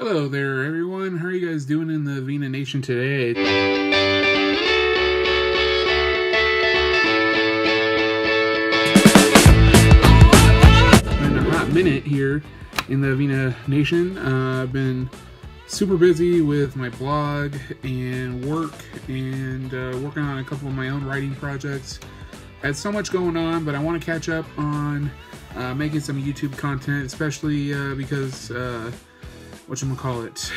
Hello there, everyone. How are you guys doing in the Vena Nation today? In a hot minute here in the Vena Nation. I've been super busy with my blog and work and working on a couple of my own writing projects. Had so much going on, but I want to catch up on making some YouTube content, especially because whatchamacallit,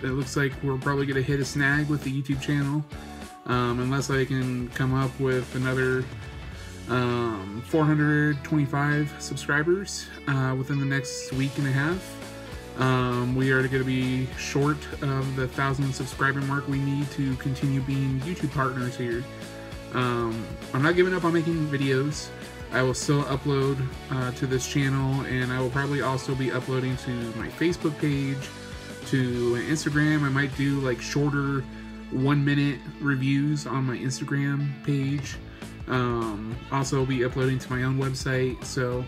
it looks like we're probably going to hit a snag with the YouTube channel, unless I can come up with another 425 subscribers within the next week and a half. We are going to be short of the 1,000 subscriber mark we need to continue being YouTube partners here. I'm not giving up on making videos. I will still upload to this channel, and I will probably also be uploading to my Facebook page, to Instagram. I might do like shorter 1-minute reviews on my Instagram page. Also be uploading to my own website, so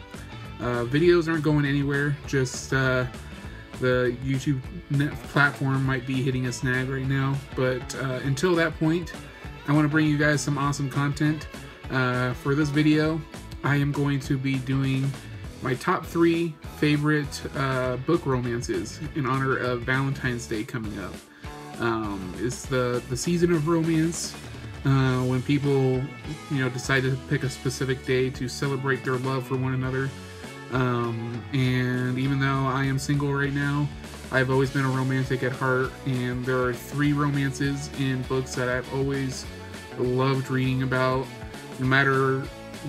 videos aren't going anywhere, just the YouTube platform might be hitting a snag right now, but until that point, I want to bring you guys some awesome content. For this video, I am going to be doing my top 3 favorite book romances in honor of Valentine's Day coming up. It's the season of romance, when people, decide to pick a specific day to celebrate their love for one another. And even though I am single right now, I've always been a romantic at heart, and there are 3 romances in books that I've always loved reading about, no matter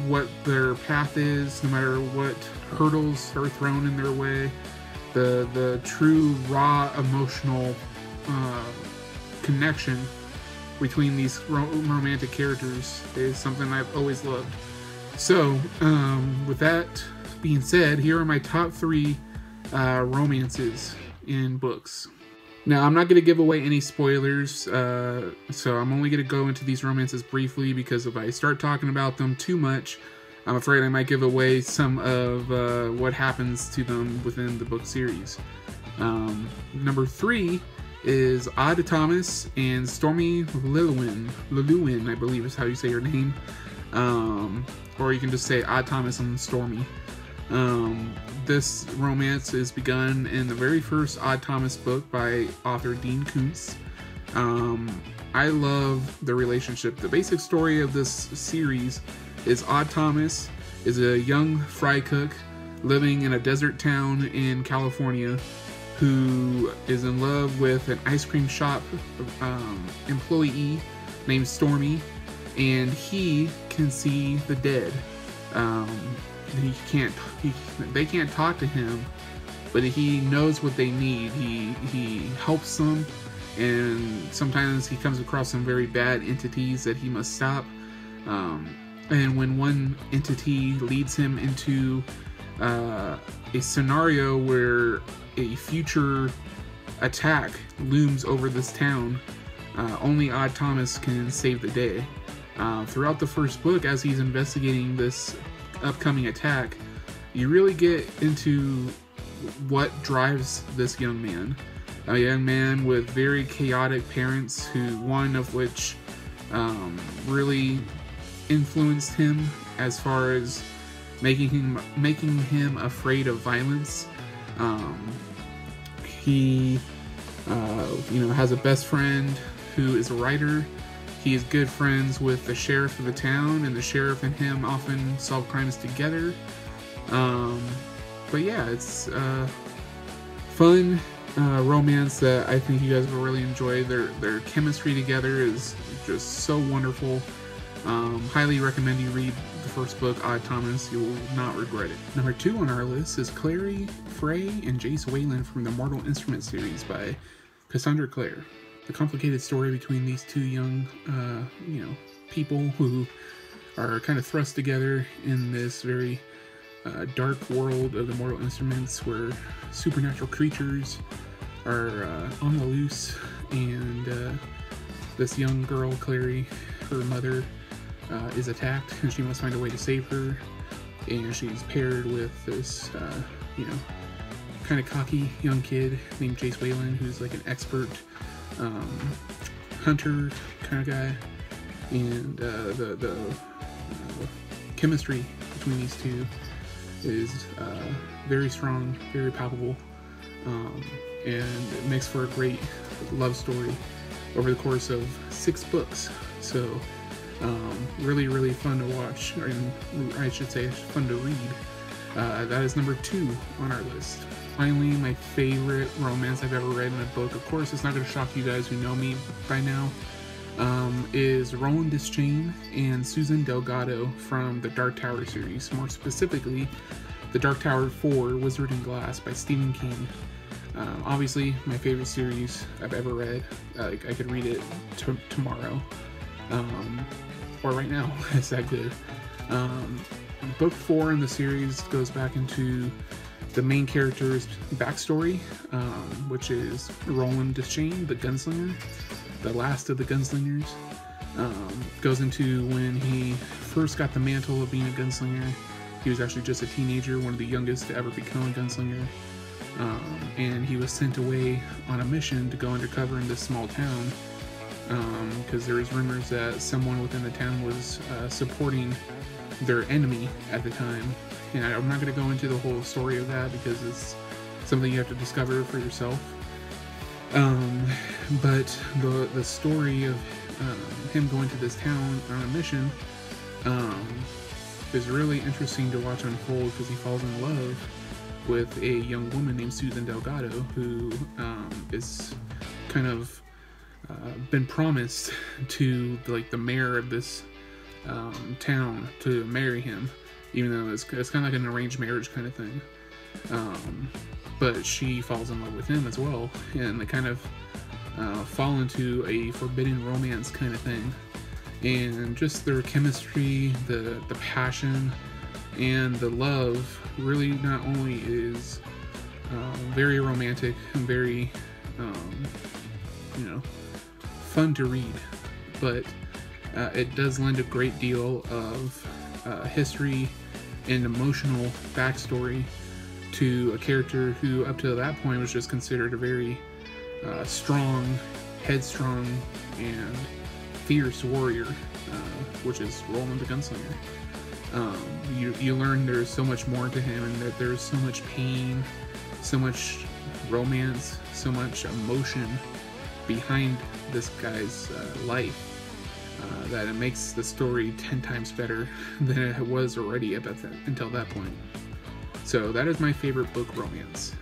what their path is, no matter what hurdles are thrown in their way. The true raw emotional connection between these romantic characters is something I've always loved. So with that being said, here are my top 3 romances in books. Now, I'm not going to give away any spoilers, so I'm only going to go into these romances briefly, because if I start talking about them too much, I'm afraid I might give away some of what happens to them within the book series. Number 3 is Odd Thomas and Stormy Llewellyn, I believe is how you say her name. Or you can just say Odd Thomas and Stormy. This romance is begun in the very first Odd Thomas book by author Dean Koontz. I love the relationship. The basic story of this series is Odd Thomas is a young fry cook living in a desert town in California who is in love with an ice cream shop employee named Stormy, and he can see the dead. They can't talk to him, but he knows what they need. He helps them, and sometimes he comes across some very bad entities that he must stop. And when one entity leads him into a scenario where a future attack looms over this town, only Odd Thomas can save the day. Throughout the first book, as he's investigating this upcoming attack, you really get into what drives this young man. A young man with very chaotic parents, who one of which really influenced him as far as making him afraid of violence. He has a best friend who is a writer. He is good friends with the sheriff of the town, and the sheriff and him often solve crimes together. But yeah, it's fun romance that I think you guys will really enjoy. Their chemistry together is just so wonderful. Highly recommend you read the first book, Odd Thomas. You will not regret it. Number 2 on our list is Clary Frey and Jace Wayland from the Mortal Instrument series by Cassandra Clare. The complicated story between these 2 young, people who are kind of thrust together in this very dark world of the Mortal Instruments, where supernatural creatures are on the loose, and this young girl, Clary, her mother, is attacked, and she must find a way to save her, and she's paired with this, kind of cocky young kid named Jace Wayland, who's like an expert hunter kind of guy, and the chemistry between these two is very strong, very palpable, and it makes for a great love story over the course of 6 books. So really, really fun to watch, and I should say fun to read. That is number 2 on our list. Finally, my favorite romance I've ever read in a book, of course it's not going to shock you guys who know me by now, is Roland Deschain and Susan Delgado from the Dark Tower series, more specifically The Dark Tower 4 Wizard and Glass by Stephen King. Obviously my favorite series I've ever read. I could read it tomorrow, or right now. It's that good. Book 4 in the series goes back into the main character's backstory, which is Roland Deschain, the gunslinger, the last of the gunslingers. Goes into when he first got the mantle of being a gunslinger. He was actually just a teenager, one of the youngest to ever become a gunslinger, and he was sent away on a mission to go undercover in this small town, because there was rumors that someone within the town was supporting their enemy at the time. And I'm not going to go into the whole story of that because it's something you have to discover for yourself. But the story of him going to this town on a mission is really interesting to watch unfold, because he falls in love with a young woman named Susan Delgado, who is kind of been promised to the mayor of this town to marry him, even though it's kind of like an arranged marriage kind of thing. But she falls in love with him as well, and they kind of fall into a forbidden romance kind of thing. And just their chemistry, the passion, and the love really not only is very romantic and very fun to read, but it does lend a great deal of history and emotional backstory to a character who up to that point was just considered a very strong, headstrong, and fierce warrior, which is Roland the Gunslinger. You learn there's so much more to him, and that there's so much pain, so much romance, so much emotion behind this guy's life, that it makes the story 10 times better than it was already until that point. So that is my favorite book romance.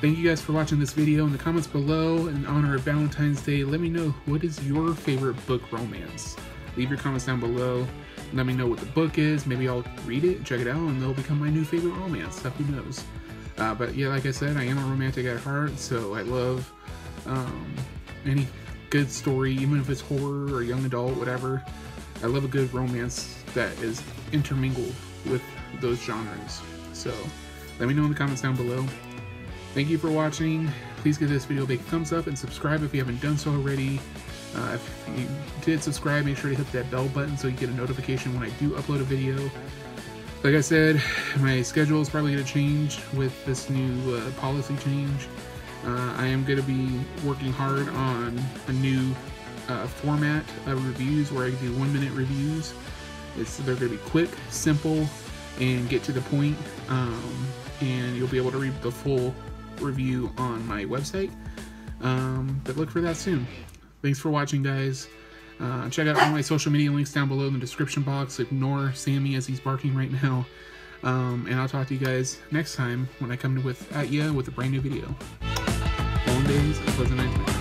Thank you guys for watching this video. In the comments below, in honor of Valentine's Day, let me know what is your favorite book romance. Leave your comments down below. Let me know what the book is. Maybe I'll read it, check it out, and it'll become my new favorite romance. Who knows? But yeah, like I said, I am a romantic at heart, so I love any good story, even if it's horror or young adult, whatever. I love a good romance that is intermingled with those genres. So let me know in the comments down below. Thank you for watching. Please give this video a big thumbs up and subscribe if you haven't done so already. If you did subscribe, make sure to hit that bell button so you get a notification when I do upload a video. Like I said, my schedule is probably going to change with this new policy change. I am going to be working hard on a new format of reviews where I do 1-minute reviews. They're going to be quick, simple, and get to the point, and you'll be able to read the full review on my website. But look for that soon. Thanks for watching, guys. Check out all my social media links down below in the description box. Ignore Sammy as he's barking right now. And I'll talk to you guys next time when I come at you with a brand new video. Long days and pleasant nights.